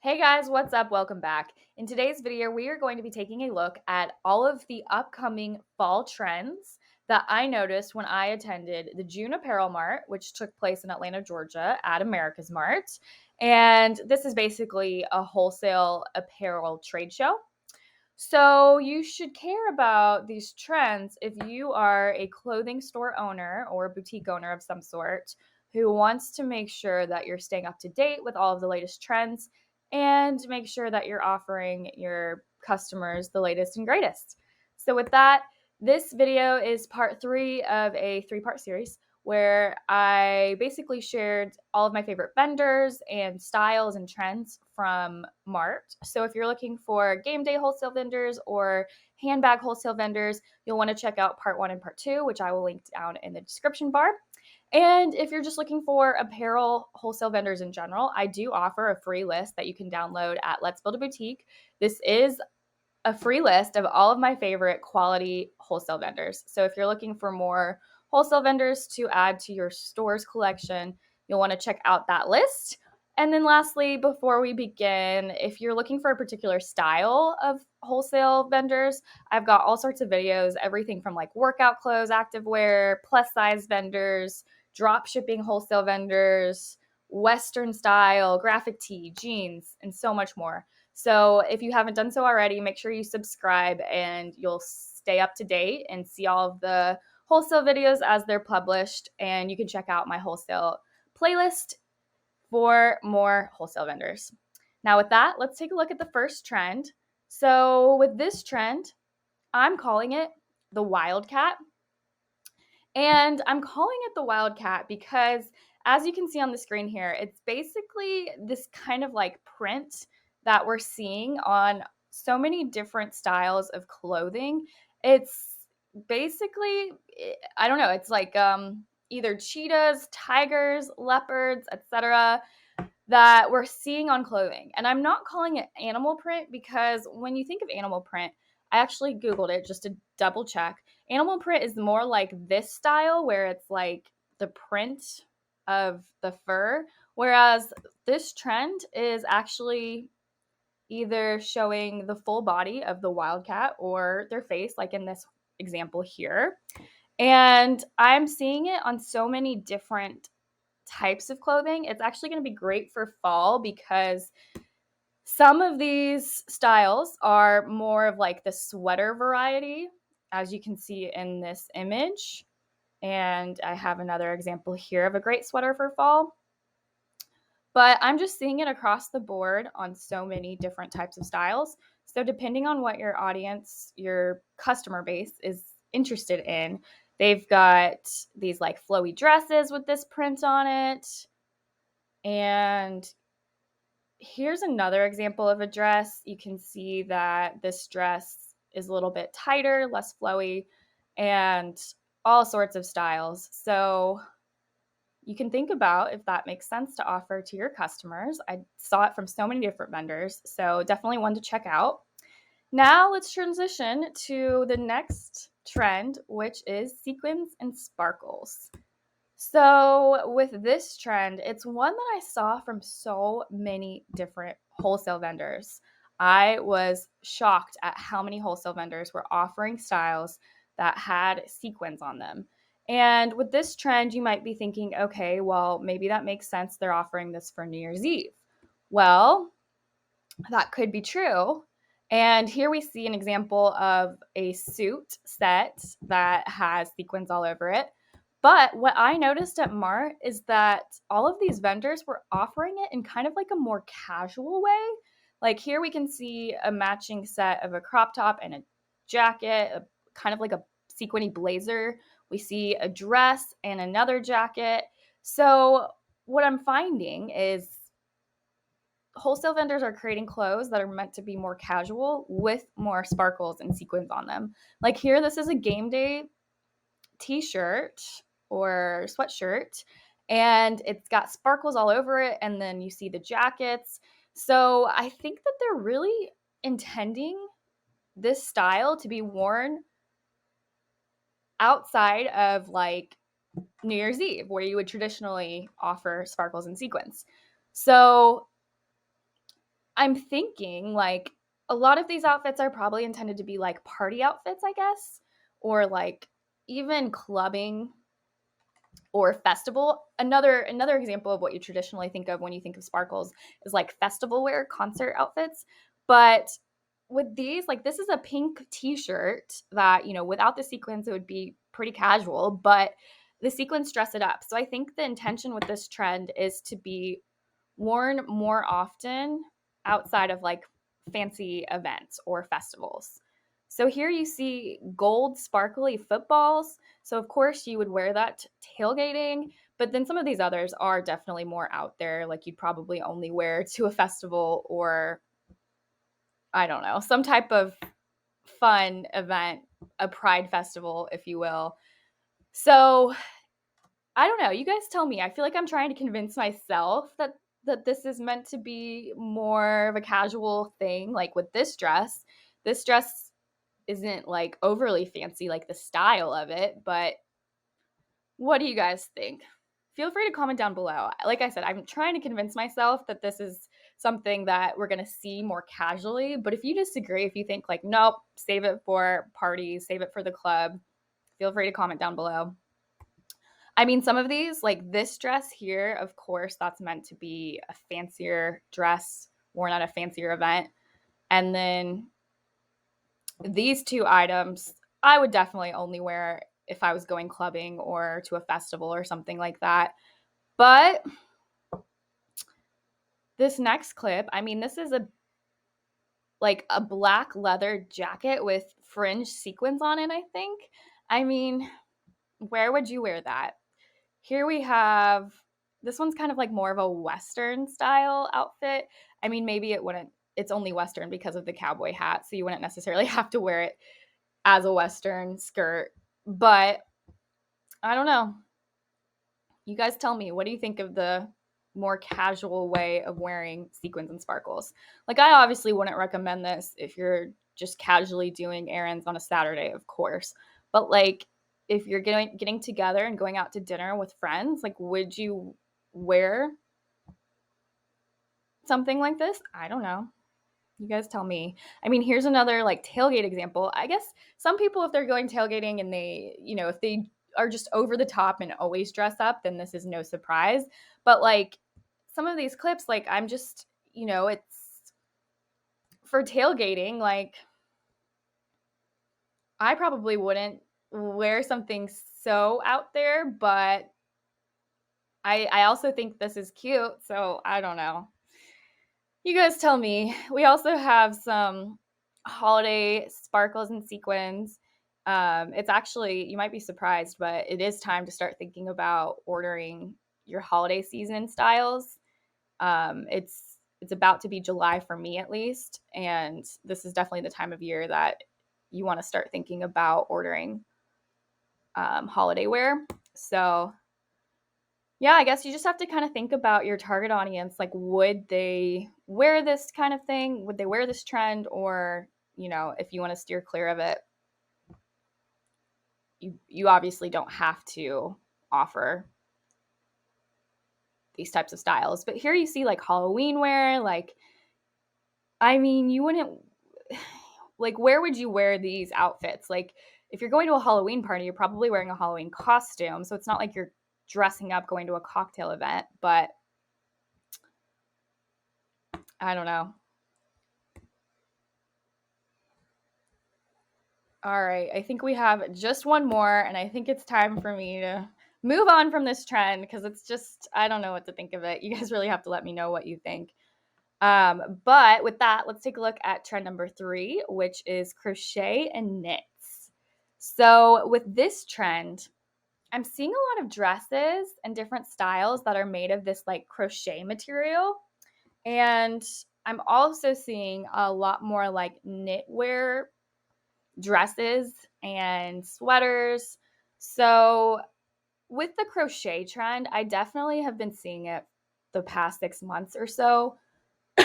Hey guys, what's up? Welcome back. In today's video, we are going to be taking a look at all of the upcoming fall trends that I noticed when I attended the June Apparel Mart, which took place in Atlanta, Georgia at AmericasMart. And this is basically a wholesale apparel trade show. So you should care about these trends if you are a clothing store owner or a boutique owner of some sort who wants to make sure that you're staying up to date with all of the latest trends and make sure that you're offering your customers the latest and greatest. So with that, this video is part 3 of a 3-part series where I basically shared all of my favorite vendors and styles and trends from Mart. So if you're looking for game day wholesale vendors or handbag wholesale vendors, you'll want to check out part 1 and part 2, which I will link down in the description bar. And if you're just looking for apparel wholesale vendors in general, I do offer a free list that you can download at Let's Build a Boutique. This is a free list of all of my favorite quality wholesale vendors. So if you're looking for more wholesale vendors to add to your store's collection, you'll want to check out that list. And then lastly, before we begin, if you're looking for a particular style of wholesale vendors, I've got all sorts of videos, everything from like workout clothes, activewear, plus size vendors, drop shipping wholesale vendors, Western style, graphic tee, jeans, and so much more. So if you haven't done so already, make sure you subscribe and you'll stay up to date and see all of the wholesale videos as they're published. And you can check out my wholesale playlist for more wholesale vendors. Now with that, let's take a look at the first trend. So with this trend, I'm calling it the Wildcat. And I'm calling it the Wildcat because, as you can see on the screen here, it's basically this kind of like print that we're seeing on so many different styles of clothing. It's basically, I don't know, it's like either cheetahs, tigers, leopards, etc., that we're seeing on clothing. And I'm not calling it animal print because when you think of animal print, I actually Googled it just to double check. Animal print is more like this style where it's like the print of the fur, whereas this trend is actually either showing the full body of the wildcat or their face, like in this example here. And I'm seeing it on so many different types of clothing. It's actually going to be great for fall because some of these styles are more of like the sweater variety, as you can see in this image. And I have another example here of a great sweater for fall. But I'm just seeing it across the board on so many different types of styles. So depending on what your audience, your customer base is interested in, they've got these like flowy dresses with this print on it. And here's another example of a dress. You can see that this dress is a little bit tighter, less flowy, and all sorts of styles. So you can think about if that makes sense to offer to your customers. I saw it from so many different vendors, so definitely one to check out. Now let's transition to the next trend, which is sequins and sparkles. So with this trend, it's one that I saw from so many different wholesale vendors. I was shocked at how many wholesale vendors were offering styles that had sequins on them. And with this trend, you might be thinking, okay, well, maybe that makes sense. They're offering this for New Year's Eve. Well, that could be true. And here we see an example of a suit set that has sequins all over it. But what I noticed at Mart is that all of these vendors were offering it in kind of like a more casual way. Like here we can see a matching set of a crop top and a jacket, kind of like a sequiny blazer. We see a dress and another jacket. So what I'm finding is wholesale vendors are creating clothes that are meant to be more casual with more sparkles and sequins on them. Like here, this is a game day t-shirt or sweatshirt, and it's got sparkles all over it, and then you see the jackets. So I think that they're really intending this style to be worn outside of like New Year's Eve, where you would traditionally offer sparkles and sequins. So I'm thinking like a lot of these outfits are probably intended to be like party outfits, I guess, or like even clubbing or festival. Another example of what you traditionally think of when you think of sparkles is like festival wear, concert outfits. But with these, like this is a pink t-shirt that, without the sequins it would be pretty casual, but the sequins dress it up. So I think the intention with this trend is to be worn more often outside of like fancy events or festivals. So here you see gold sparkly footballs. So of course you would wear that tailgating, but then some of these others are definitely more out there. Like you'd probably only wear to a festival or I don't know, some type of fun event, a pride festival, if you will. So I don't know. You guys tell me. I feel like I'm trying to convince myself that this is meant to be more of a casual thing. Like with this dress isn't like overly fancy, like the style of it, but what do you guys think? Feel free to comment down below. Like I said, I'm trying to convince myself that this is something that we're going to see more casually, but if you disagree, if you think like, nope, save it for parties, save it for the club, feel free to comment down below. I mean, some of these, like this dress here, of course, that's meant to be a fancier dress worn at a fancier event. And then these two items, I would definitely only wear if I was going clubbing or to a festival or something like that. But this next clip, I mean, this is a black leather jacket with fringe sequins on it, I think. I mean, where would you wear that? Here we have, this one's kind of like more of a Western style outfit. I mean, maybe it's only Western because of the cowboy hat, so you wouldn't necessarily have to wear it as a Western skirt. But I don't know. You guys tell me, what do you think of the more casual way of wearing sequins and sparkles? Like, I obviously wouldn't recommend this if you're just casually doing errands on a Saturday, of course. But like, if you're getting together and going out to dinner with friends, like, would you wear something like this? I don't know. You guys tell me. I mean, here's another like tailgate example. I guess some people, if they're going tailgating and they, if they are just over the top and always dress up, then this is no surprise. But like some of these clips, like I'm just, it's for tailgating. Like I probably wouldn't wear something so out there, but I also think this is cute. So I don't know. You guys tell me. We also have some holiday sparkles and sequins. It's actually, you might be surprised, but it is time to start thinking about ordering your holiday season styles. It's about to be July for me at least, and this is definitely the time of year that you want to start thinking about ordering holiday wear. So yeah, I guess you just have to kind of think about your target audience. Like, would they wear this kind of thing? Would they wear this trend? Or, if you want to steer clear of it, you obviously don't have to offer these types of styles. But here you see like Halloween wear. Like, I mean, you wouldn't, like, where would you wear these outfits? Like, if you're going to a Halloween party, you're probably wearing a Halloween costume. So it's not like you're dressing up going to a cocktail event, but I don't know. All right, I think we have just one more, and I think it's time for me to move on from this trend because it's just, I don't know what to think of it. You guys really have to let me know what you think. But with that, let's take a look at trend number 3, which is crochet and knits. So with this trend, I'm seeing a lot of dresses and different styles that are made of this like crochet material. And I'm also seeing a lot more like knitwear dresses and sweaters. So with the crochet trend, I definitely have been seeing it the past 6 months or so.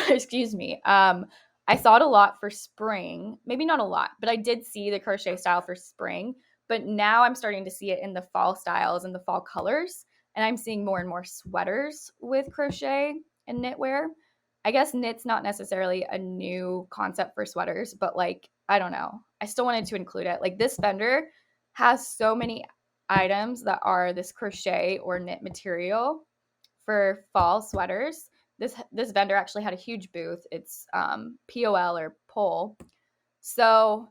Excuse me. I saw it a lot for spring. Maybe not a lot, but I did see the crochet style for spring. But now I'm starting to see it in the fall styles and the fall colors. And I'm seeing more and more sweaters with crochet and knitwear. I guess knit's not necessarily a new concept for sweaters, but like, I don't know. I still wanted to include it. Like this vendor has so many items that are this crochet or knit material for fall sweaters. This vendor actually had a huge booth. It's POL or pole. So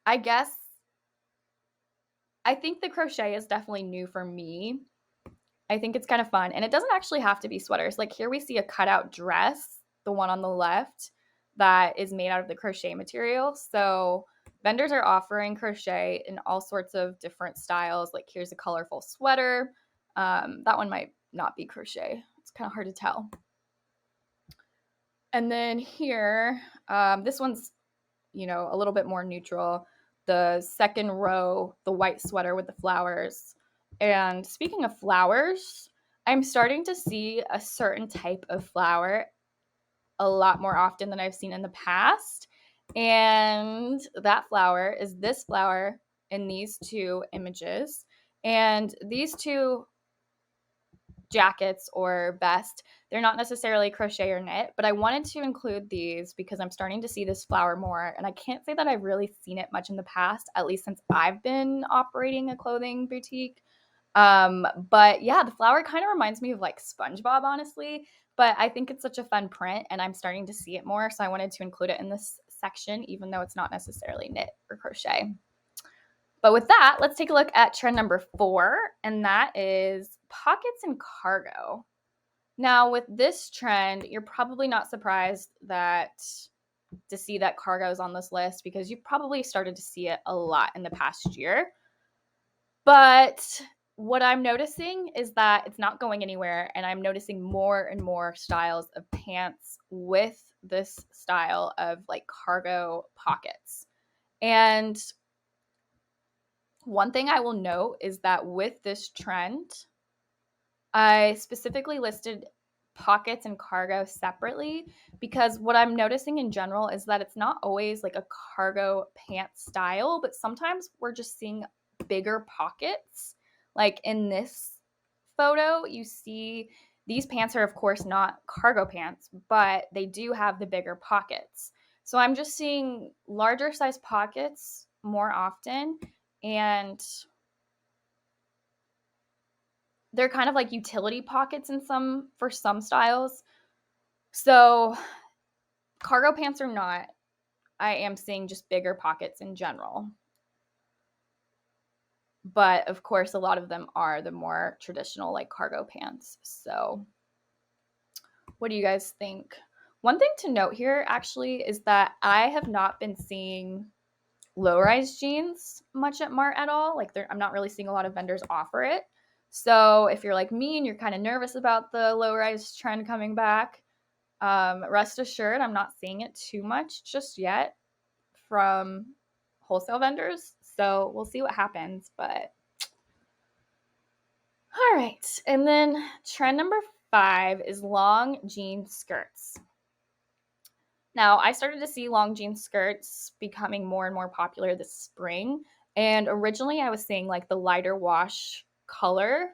I guess I think the crochet is definitely new for me. I think it's kind of fun. And it doesn't actually have to be sweaters. Like here we see a cutout dress, the one on the left, that is made out of the crochet material. So vendors are offering crochet in all sorts of different styles. Like here's a colorful sweater. That one might not be crochet. It's kind of hard to tell. And then here, this one's, a little bit more neutral. The second row, the white sweater with the flowers. And speaking of flowers, I'm starting to see a certain type of flower a lot more often than I've seen in the past. And that flower is this flower in these two images. And these two jackets or vest, they're not necessarily crochet or knit, but I wanted to include these because I'm starting to see this flower more, and I can't say that I've really seen it much in the past, at least since I've been operating a clothing boutique. But yeah, the flower kind of reminds me of like SpongeBob, honestly, but I think it's such a fun print and I'm starting to see it more, so I wanted to include it in this section, even though it's not necessarily knit or crochet. But with that, let's take a look at trend number 4, and that is pockets and cargo. Now, with this trend, you're probably not surprised to see that cargo is on this list because you probably started to see it a lot in the past year. But what I'm noticing is that it's not going anywhere, and I'm noticing more and more styles of pants with this style of like cargo pockets. And one thing I will note is that with this trend, I specifically listed pockets and cargo separately because what I'm noticing in general is that it's not always like a cargo pant style, but sometimes we're just seeing bigger pockets. Like in this photo, you see these pants are, of course, not cargo pants, but they do have the bigger pockets. So I'm just seeing larger size pockets more often, and they're kind of like utility pockets for some styles. So cargo pants or not, I am seeing just bigger pockets in general. But of course, a lot of them are the more traditional like cargo pants. So what do you guys think? One thing to note here actually is that I have not been seeing low-rise jeans much at Mart at all. Like I'm not really seeing a lot of vendors offer it. So if you're like me and you're kind of nervous about the low-rise trend coming back, rest assured I'm not seeing it too much just yet from wholesale vendors. So we'll see what happens. But all right. And then trend number 5 is long jean skirts. Now, I started to see long jean skirts becoming more and more popular this spring. And originally I was seeing like the lighter wash color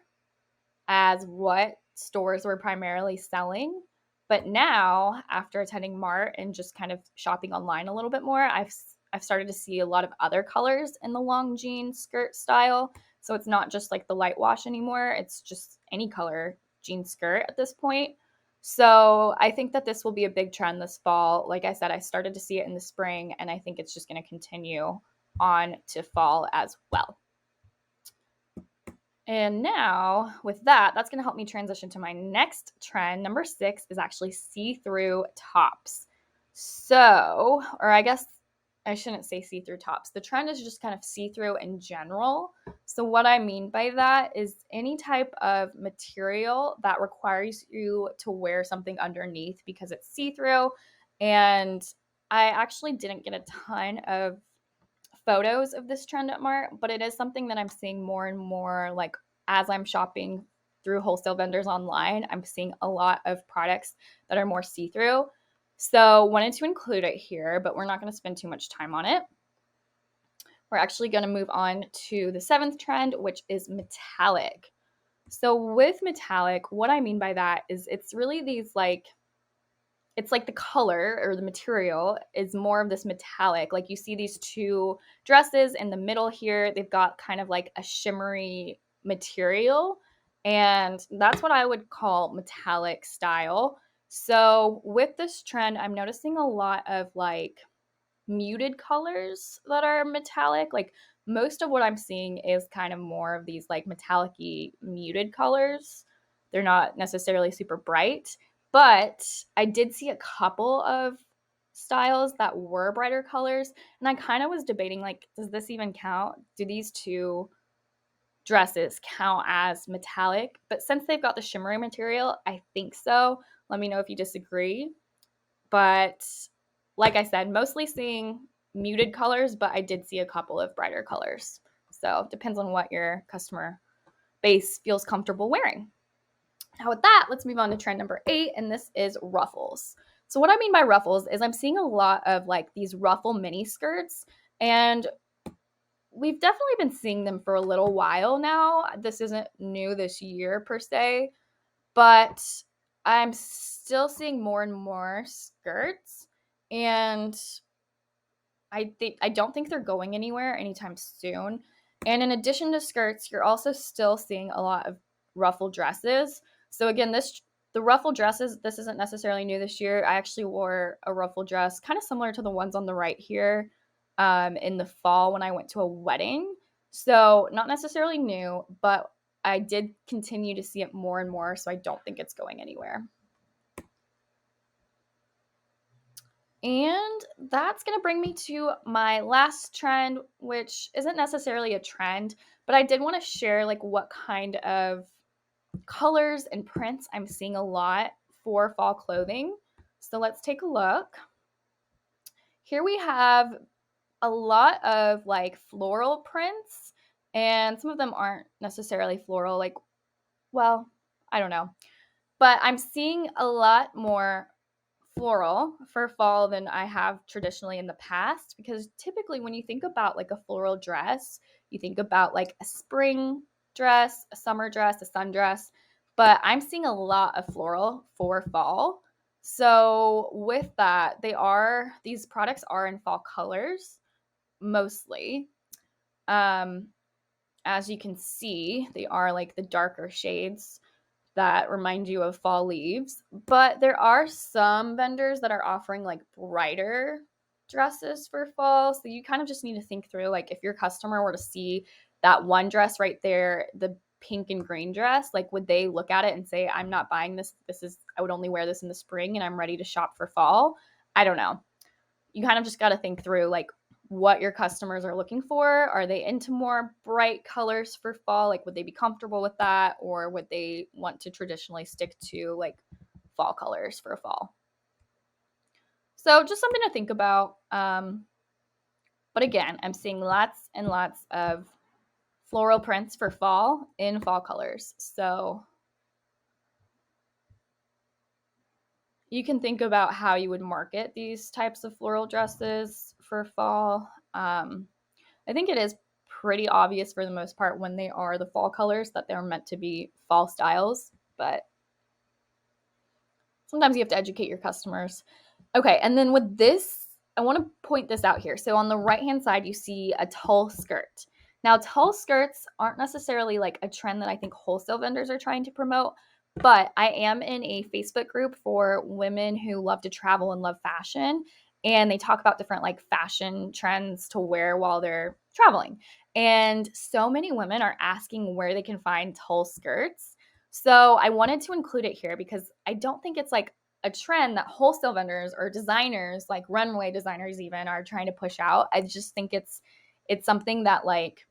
as what stores were primarily selling. But now, after attending Mart and just kind of shopping online a little bit more, I've started to see a lot of other colors in the long jean skirt style. So it's not just like the light wash anymore. It's just any color jean skirt at this point. So I think that this will be a big trend this fall. Like I said, I started to see it in the spring, and I think it's just going to continue on to fall as well. And now with that, that's going to help me transition to my next trend. Number 6 is actually see-through tops. So, or I guess I shouldn't say see-through tops. The trend is just kind of see-through in general. So what I mean by that is any type of material that requires you to wear something underneath because it's see-through. And I actually didn't get a ton of photos of this trend at Mart, but it is something that I'm seeing more and more, like as I'm shopping through wholesale vendors online, I'm seeing a lot of products that are more see-through. So wanted to include it here, but we're not going to spend too much time on it. We're actually going to move on to the 7th trend, which is metallic. So with metallic, what I mean by that is it's really these like, it's like the color or the material is more of this metallic. Like you see these two dresses in the middle here, they've got kind of like a shimmery material. And that's what I would call metallic style. So with this trend, I'm noticing a lot of like muted colors that are metallic. Like most of what I'm seeing is kind of more of these like metallic-y muted colors. They're not necessarily super bright, but I did see a couple of styles that were brighter colors, and I kind of was debating like, does this even count? Do these two dresses count as metallic? But since they've got the shimmery material, I think so. Let me know if you disagree. But like I said, mostly seeing muted colors, but I did see a couple of brighter colors. So it depends on what your customer base feels comfortable wearing. Now with that, let's move on to trend number 8, and this is ruffles. So what I mean by ruffles is I'm seeing a lot of like these ruffle mini skirts, and we've definitely been seeing them for a little while now. This isn't new this year per se, but I'm still seeing more and more skirts, and I don't think they're going anywhere anytime soon. And in addition to skirts, you're also still seeing a lot of ruffle dresses. So again, the ruffle dresses, this isn't necessarily new this year. I actually wore a ruffle dress kind of similar to the ones on the right here in the fall when I went to a wedding. So not necessarily new, but I did continue to see it more and more, so I don't think it's going anywhere. And that's going to bring me to my last trend, which isn't necessarily a trend, but I did want to share like what kind of colors and prints I'm seeing a lot for fall clothing. So let's take a look. Here we have a lot of like floral prints, and some of them aren't necessarily floral, like, well, I don't know. But I'm seeing a lot more floral for fall than I have traditionally in the past, because typically when you think about like a floral dress, you think about like a spring dress, a summer dress, a sundress, but I'm seeing a lot of floral for fall. So with that, these products are in fall colors mostly. Um, as you can see, they are like the darker shades that remind you of fall leaves. But there are some vendors that are offering like brighter dresses for fall. So you kind of just need to think through, like, if your customer were to see that one dress right there, the pink and green dress, like, would they look at it and say, I'm not buying this. I would only wear this in the spring and I'm ready to shop for fall. I don't know. You kind of just got to think through like what your customers are looking for. Are they into more bright colors for fall? Like, would they be comfortable with that? Or would they want to traditionally stick to like fall colors for fall? So just something to think about. But again, I'm seeing lots and lots of floral prints for fall in fall colors. So you can think about how you would market these types of floral dresses for fall. I think it is pretty obvious for the most part when they are the fall colors that they're meant to be fall styles, but sometimes you have to educate your customers. Okay, and then with this, I want to point this out here. So on the right-hand side, you see a tulle skirt. Now, tulle skirts aren't necessarily like a trend that I think wholesale vendors are trying to promote, but I am in a Facebook group for women who love to travel and love fashion, and they talk about different like fashion trends to wear while they're traveling. And so many women are asking where they can find tulle skirts. So I wanted to include it here because I don't think it's like a trend that wholesale vendors or designers, like runway designers even, are trying to push out. I just think it's something that like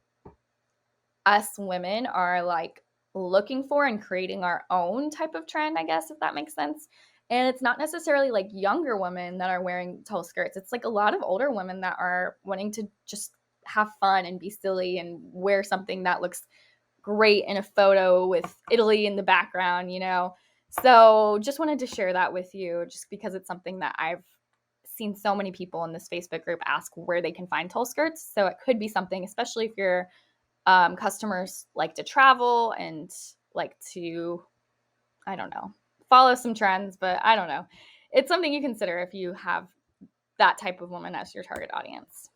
us women are like looking for and creating our own type of trend, I guess, if that makes sense. And it's not necessarily like younger women that are wearing tulle skirts. It's like a lot of older women that are wanting to just have fun and be silly and wear something that looks great in a photo with Italy in the background, you know? So just wanted to share that with you just because it's something that I've seen so many people in this Facebook group ask where they can find tulle skirts. So it could be something, especially if your customers like to travel and like to, I don't know, follow some trends, but I don't know. It's something you consider if you have that type of woman as your target audience.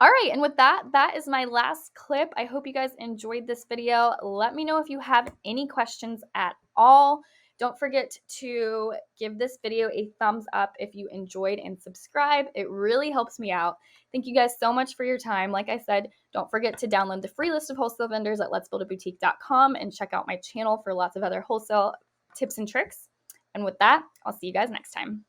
All right, and with that, that is my last clip. I hope you guys enjoyed this video. Let me know if you have any questions at all. Don't forget to give this video a thumbs up if you enjoyed and subscribe. It really helps me out. Thank you guys so much for your time. Like I said, don't forget to download the free list of wholesale vendors at letsbuildaboutique.com and check out my channel for lots of other wholesale tips and tricks. And with that, I'll see you guys next time.